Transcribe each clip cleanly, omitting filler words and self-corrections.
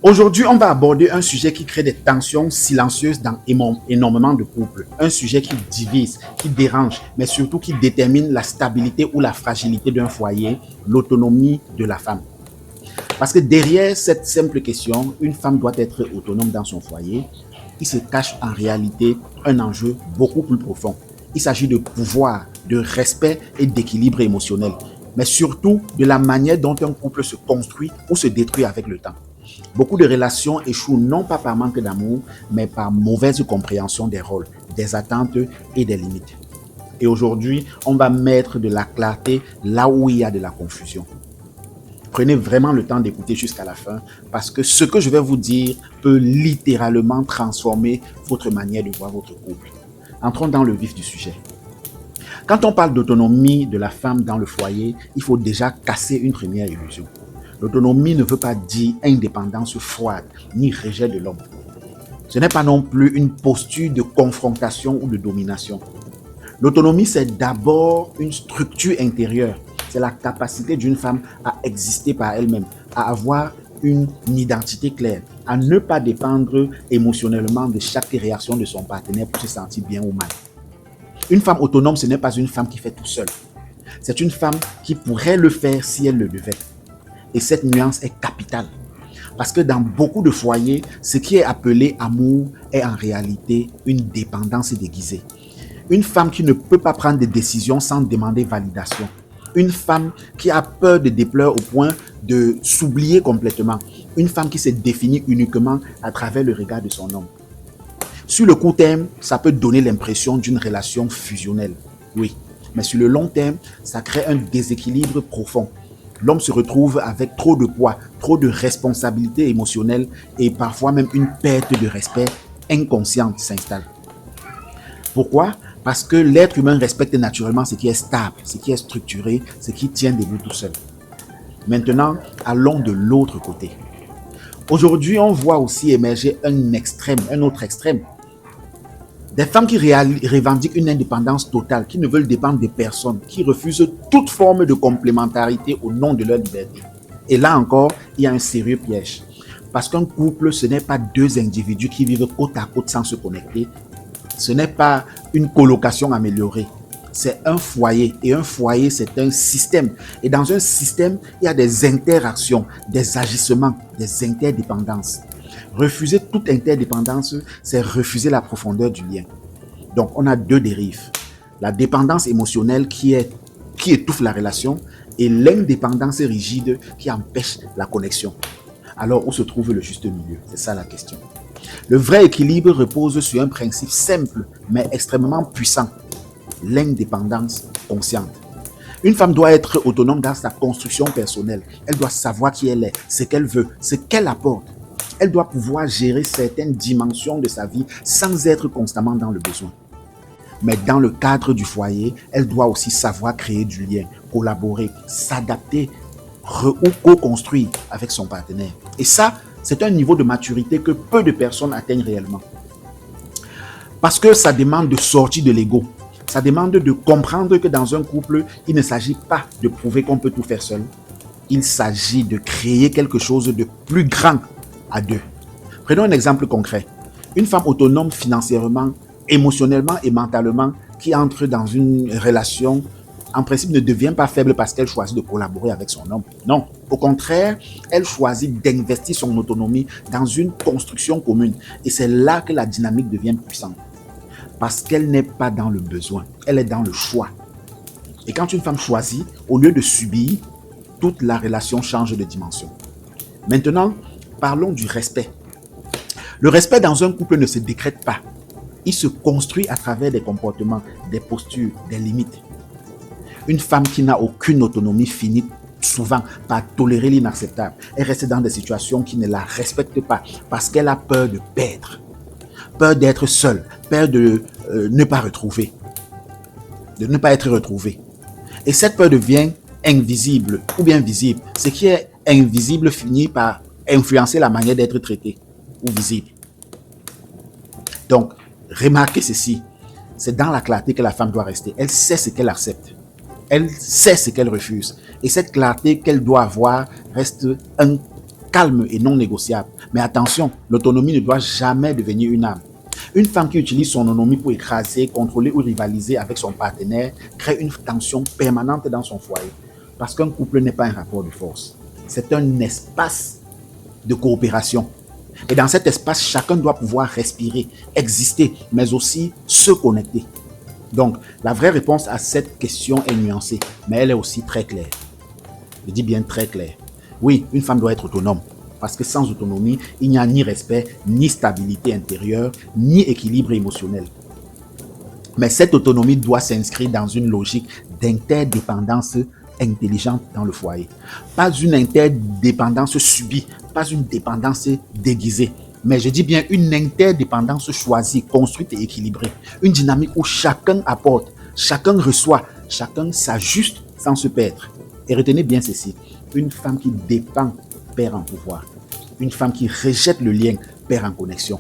Aujourd'hui, on va aborder un sujet qui crée des tensions silencieuses dans énormément de couples. Un sujet qui divise, qui dérange, mais surtout qui détermine la stabilité ou la fragilité d'un foyer, l'autonomie de la femme. Parce que derrière cette simple question, une femme doit être autonome dans son foyer, il se cache en réalité un enjeu beaucoup plus profond. Il s'agit de pouvoir, de respect et d'équilibre émotionnel, mais surtout de la manière dont un couple se construit ou se détruit avec le temps. Beaucoup de relations échouent non pas par manque d'amour, mais par mauvaise compréhension des rôles, des attentes et des limites. Et aujourd'hui, on va mettre de la clarté là où il y a de la confusion. Prenez vraiment le temps d'écouter jusqu'à la fin parce que ce que je vais vous dire peut littéralement transformer votre manière de voir votre couple. Entrons dans le vif du sujet. Quand on parle d'autonomie de la femme dans le foyer, il faut déjà casser une première illusion. L'autonomie ne veut pas dire indépendance froide ni rejet de l'homme. Ce n'est pas non plus une posture de confrontation ou de domination. L'autonomie, c'est d'abord une structure intérieure. C'est la capacité d'une femme à exister par elle-même, à avoir une identité claire, à ne pas dépendre émotionnellement de chaque réaction de son partenaire pour se sentir bien ou mal. Une femme autonome, ce n'est pas une femme qui fait tout seul. C'est une femme qui pourrait le faire si elle le devait. Et cette nuance est capitale. Parce que dans beaucoup de foyers, ce qui est appelé amour est en réalité une dépendance déguisée. Une femme qui ne peut pas prendre des décisions sans demander validation. Une femme qui a peur de dépleur au point de s'oublier complètement. Une femme qui se définit uniquement à travers le regard de son homme. Sur le court terme, ça peut donner l'impression d'une relation fusionnelle. Oui, mais sur le long terme, ça crée un déséquilibre profond. L'homme se retrouve avec trop de poids, trop de responsabilités émotionnelles et parfois même une perte de respect inconsciente s'installe. Pourquoi? Parce que l'être humain respecte naturellement ce qui est stable, ce qui est structuré, ce qui tient debout tout seul. Maintenant, allons de l'autre côté. Aujourd'hui, on voit aussi émerger un autre extrême. Des femmes qui revendiquent une indépendance totale, qui ne veulent dépendre de personne, qui refusent toute forme de complémentarité au nom de leur liberté. Et là encore, il y a un sérieux piège. Parce qu'un couple, ce n'est pas deux individus qui vivent côte à côte sans se connecter. Ce n'est pas une colocation améliorée. C'est un foyer. Et un foyer, c'est un système. Et dans un système, il y a des interactions, des agissements, des interdépendances. Refuser toute interdépendance, c'est refuser la profondeur du lien. Donc, on a deux dérives. La dépendance émotionnelle qui étouffe la relation et l'indépendance rigide qui empêche la connexion. Alors, où se trouve le juste milieu? C'est ça la question. Le vrai équilibre repose sur un principe simple, mais extrêmement puissant. L'indépendance consciente. Une femme doit être autonome dans sa construction personnelle. Elle doit savoir qui elle est, ce qu'elle veut, ce qu'elle apporte. Elle doit pouvoir gérer certaines dimensions de sa vie sans être constamment dans le besoin. Mais dans le cadre du foyer, elle doit aussi savoir créer du lien, collaborer, s'adapter ou co-construire avec son partenaire. Et ça, c'est un niveau de maturité que peu de personnes atteignent réellement. Parce que ça demande de sortir de l'ego. Ça demande de comprendre que dans un couple, il ne s'agit pas de prouver qu'on peut tout faire seul. Il s'agit de créer quelque chose de plus grand à deux. Prenons un exemple concret. Une femme autonome financièrement, émotionnellement et mentalement qui entre dans une relation, en principe ne devient pas faible parce qu'elle choisit de collaborer avec son homme. Non, au contraire, elle choisit d'investir son autonomie dans une construction commune. Et c'est là que la dynamique devient puissante. Parce qu'elle n'est pas dans le besoin, elle est dans le choix. Et quand une femme choisit, au lieu de subir, toute la relation change de dimension. Maintenant, parlons du respect. Le respect dans un couple ne se décrète pas. Il se construit à travers des comportements, des postures, des limites. Une femme qui n'a aucune autonomie finit souvent par tolérer l'inacceptable. Elle reste dans des situations qui ne la respectent pas parce qu'elle a peur de perdre, peur d'être seule, peur de ne pas retrouver, de ne pas être retrouvée. Et cette peur devient invisible ou bien visible. Ce qui est invisible finit par influencer la manière d'être traité ou visible. Donc, remarquez ceci, c'est dans la clarté que la femme doit rester. Elle sait ce qu'elle accepte. Elle sait ce qu'elle refuse. Et cette clarté qu'elle doit avoir reste un calme et non négociable. Mais attention, l'autonomie ne doit jamais devenir une arme. Une femme qui utilise son autonomie pour écraser, contrôler ou rivaliser avec son partenaire crée une tension permanente dans son foyer. Parce qu'un couple n'est pas un rapport de force. C'est un espace de coopération. Et dans cet espace, chacun doit pouvoir respirer, exister, mais aussi se connecter. Donc, la vraie réponse à cette question est nuancée, mais elle est aussi très claire. Je dis bien très clair. Oui, une femme doit être autonome. Parce que sans autonomie, il n'y a ni respect, ni stabilité intérieure, ni équilibre émotionnel. Mais cette autonomie doit s'inscrire dans une logique d'interdépendance intelligente dans le foyer. Pas une interdépendance subie, pas une dépendance déguisée. Mais je dis bien une interdépendance choisie, construite et équilibrée. Une dynamique où chacun apporte, chacun reçoit, chacun s'ajuste sans se perdre. Et retenez bien ceci, une femme qui dépend perd en pouvoir. Une femme qui rejette le lien perd en connexion.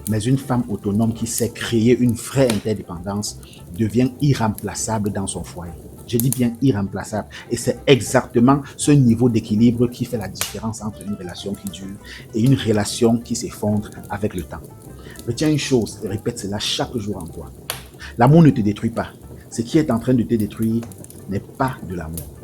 Mais une femme autonome qui sait créer une vraie interdépendance devient irremplaçable dans son foyer. Je dis bien irremplaçable. Et c'est exactement ce niveau d'équilibre qui fait la différence entre une relation qui dure et une relation qui s'effondre avec le temps. Retiens une chose et répète cela chaque jour en toi. L'amour ne te détruit pas. Ce qui est en train de te détruire n'est pas de l'amour.